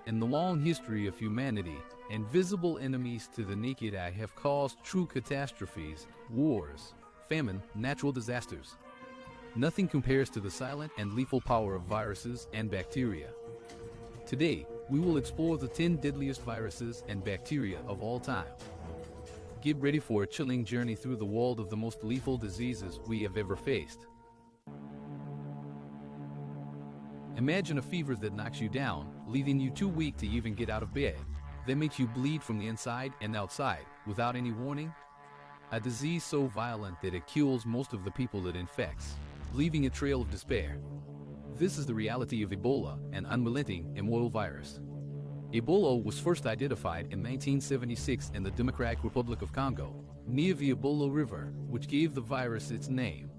In the long history of humanity, invisible enemies to the naked eye have caused true catastrophes, wars, famine, natural disasters. Nothing compares to the silent and lethal power of viruses and bacteria. Today, we will explore the 10 deadliest viruses and bacteria of all time. Get ready for a chilling journey through the world of the most lethal diseases we have ever faced. Imagine a fever that knocks you down, leaving you too weak to even get out of bed, that makes you bleed from the inside and outside, without any warning. A disease so violent that it kills most of the people it infects, leaving a trail of despair. This is the reality of Ebola, an unrelenting, immortal virus. Ebola was first identified in 1976 in the Democratic Republic of Congo, near the Ebola River, which gave the virus its name.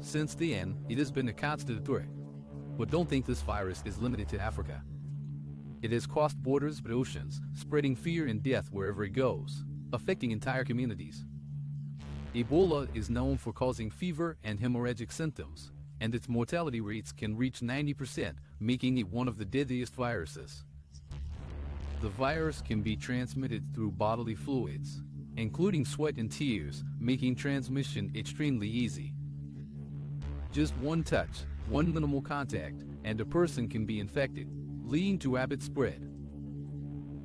Since then, it has been a constant threat. But don't think this virus is limited to Africa. It has crossed borders and oceans, spreading fear and death wherever it goes, affecting entire communities. Ebola is known for causing fever and hemorrhagic symptoms, and its mortality rates can reach 90%, making it one of the deadliest viruses. The virus can be transmitted through bodily fluids, including sweat and tears, making transmission extremely easy. Just one touch, one minimal contact, and a person can be infected, leading to rapid spread.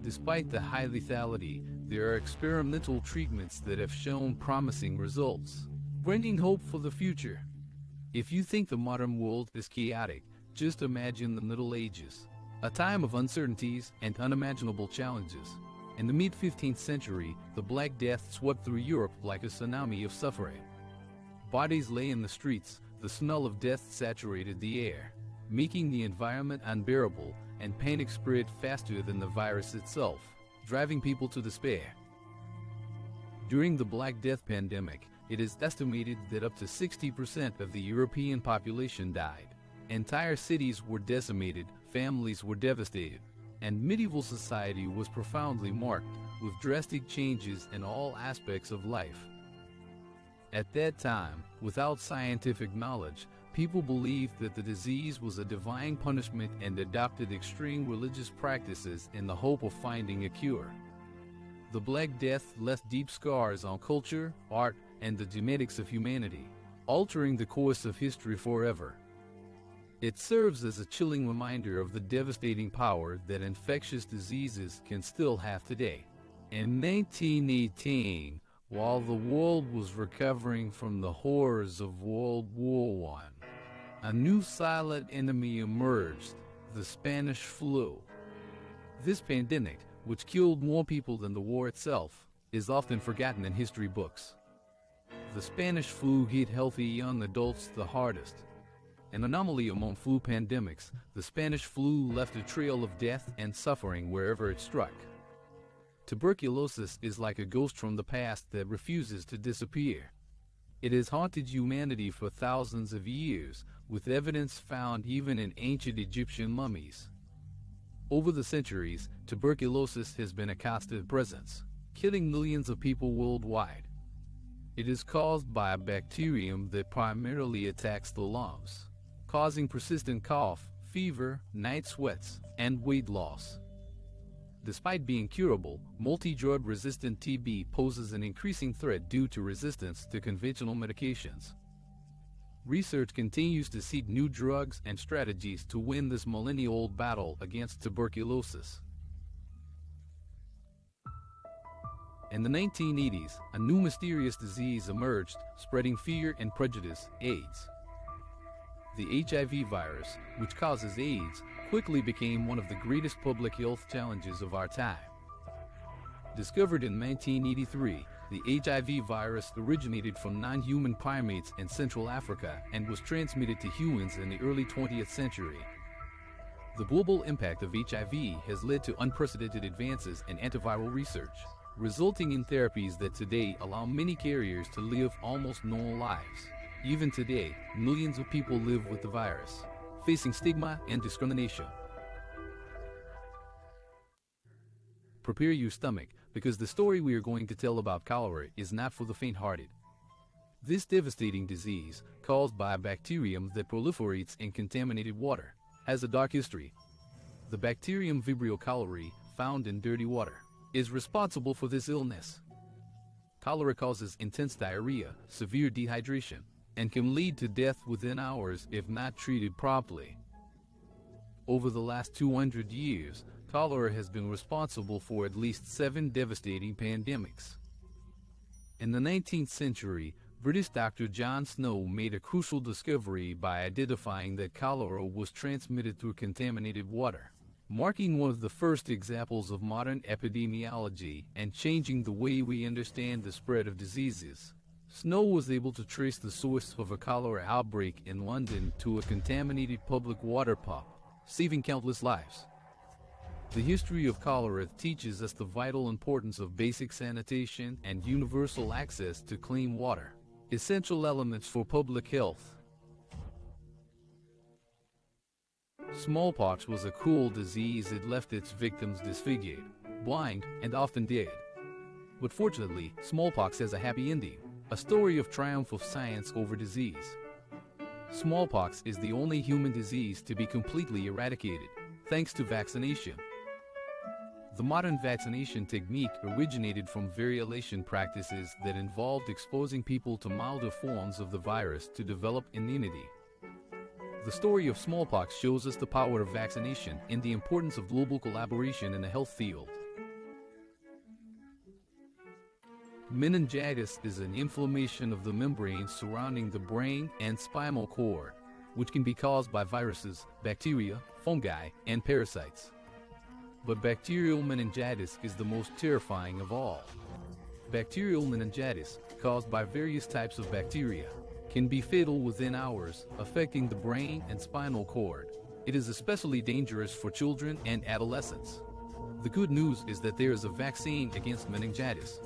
Despite the high lethality, there are experimental treatments that have shown promising results, bringing hope for the future. If you think the modern world is chaotic, just imagine the Middle Ages, a time of uncertainties and unimaginable challenges. In the mid-15th century, the Black Death swept through Europe like a tsunami of suffering. Bodies lay in the streets, the smell of death saturated the air, making the environment unbearable, and panic spread faster than the virus itself, driving people to despair. During the Black Death pandemic, it is estimated that up to 60% of the European population died. Entire cities were decimated, families were devastated, and medieval society was profoundly marked, with drastic changes in all aspects of life. At that time, without scientific knowledge, people believed that the disease was a divine punishment and adopted extreme religious practices in the hope of finding a cure. The Black Death left deep scars on culture, art, and the genetics of humanity, altering the course of history forever. It serves as a chilling reminder of the devastating power that infectious diseases can still have today. In 1918, while the world was recovering from the horrors of World War I, a new silent enemy emerged, the Spanish flu. This pandemic, which killed more people than the war itself, is often forgotten in history books. The Spanish flu hit healthy young adults the hardest. An anomaly among flu pandemics, the Spanish flu left a trail of death and suffering wherever it struck. Tuberculosis is like a ghost from the past that refuses to disappear. It has haunted humanity for thousands of years, with evidence found even in ancient Egyptian mummies. Over the centuries, tuberculosis has been a constant presence, killing millions of people worldwide. It is caused by a bacterium that primarily attacks the lungs, causing persistent cough, fever, night sweats, and weight loss. Despite being curable, multi-drug resistant TB poses an increasing threat due to resistance to conventional medications. Research continues to seek new drugs and strategies to win this millennia-old battle against tuberculosis. In the 1980s, a new mysterious disease emerged, spreading fear and prejudice: AIDS. The HIV virus, which causes AIDS, quickly became one of the greatest public health challenges of our time. Discovered in 1983, the HIV virus originated from non-human primates in Central Africa and was transmitted to humans in the early 20th century. The global impact of HIV has led to unprecedented advances in antiviral research, resulting in therapies that today allow many carriers to live almost normal lives. Even today, millions of people live with the virus, facing stigma and discrimination. Prepare your stomach, because the story we are going to tell about cholera is not for the faint-hearted. This devastating disease, caused by a bacterium that proliferates in contaminated water, has a dark history. The bacterium Vibrio cholerae, found in dirty water, is responsible for this illness. Cholera causes intense diarrhea, severe dehydration, and can lead to death within hours if not treated properly. Over the last 200 years, cholera has been responsible for at least 7 devastating pandemics. In the 19th century, British Dr. John Snow made a crucial discovery by identifying that cholera was transmitted through contaminated water, marking one of the first examples of modern epidemiology and changing the way we understand the spread of diseases. Snow was able to trace the source of a cholera outbreak in London to a contaminated public water pump, saving countless lives. The history of cholera teaches us the vital importance of basic sanitation and universal access to clean water, essential elements for public health. Smallpox was a cruel disease that left its victims disfigured, blind, and often dead. But fortunately, smallpox has a happy ending, a story of triumph of science over disease. Smallpox is the only human disease to be completely eradicated, thanks to vaccination. The modern vaccination technique originated from variolation practices that involved exposing people to milder forms of the virus to develop immunity. The story of smallpox shows us the power of vaccination and the importance of global collaboration in the health field. Meningitis is an inflammation of the membranes surrounding the brain and spinal cord, which can be caused by viruses, bacteria, fungi, and parasites. But bacterial meningitis is the most terrifying of all. Bacterial meningitis, caused by various types of bacteria, can be fatal within hours, affecting the brain and spinal cord. It is especially dangerous for children and adolescents. The good news is that there is a vaccine against meningitis.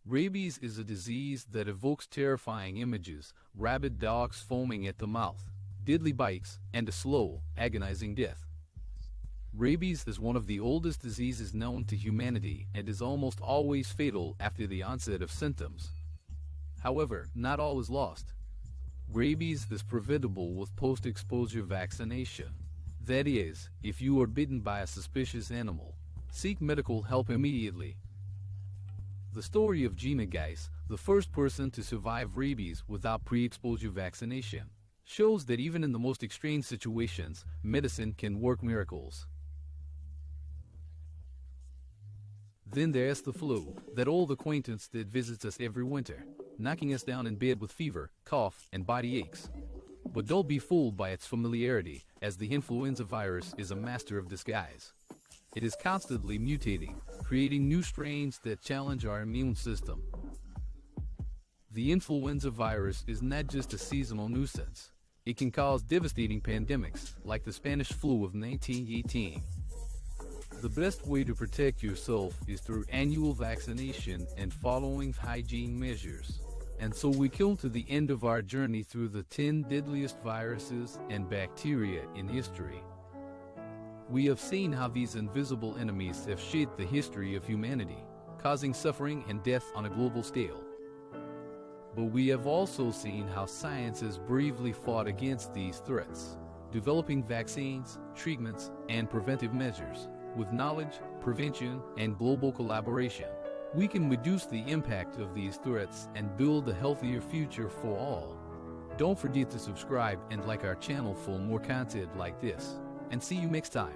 Rabies is a disease that evokes terrifying images, rabid dogs foaming at the mouth, deadly bites, and a slow, agonizing death. Rabies is one of the oldest diseases known to humanity and is almost always fatal after the onset of symptoms. However, not all is lost. Rabies is preventable with post-exposure vaccination. That is, if you are bitten by a suspicious animal, seek medical help immediately. The story of Gina Geis, the first person to survive rabies without pre-exposure vaccination, shows that even in the most extreme situations, medicine can work miracles. Then there's the flu, that old acquaintance that visits us every winter, knocking us down in bed with fever, cough, and body aches. But don't be fooled by its familiarity, as the influenza virus is a master of disguise. It is constantly mutating, creating new strains that challenge our immune system. The influenza virus is not just a seasonal nuisance. It can cause devastating pandemics, like the Spanish flu of 1918. The best way to protect yourself is through annual vaccination and following hygiene measures. And so we come to the end of our journey through the 10 deadliest viruses and bacteria in history. We have seen how these invisible enemies have shaped the history of humanity, causing suffering and death on a global scale. But we have also seen how science has bravely fought against these threats, developing vaccines, treatments, and preventive measures. With knowledge, prevention, and global collaboration, we can reduce the impact of these threats and build a healthier future for all. Don't forget to subscribe and like our channel for more content like this. And see you next time.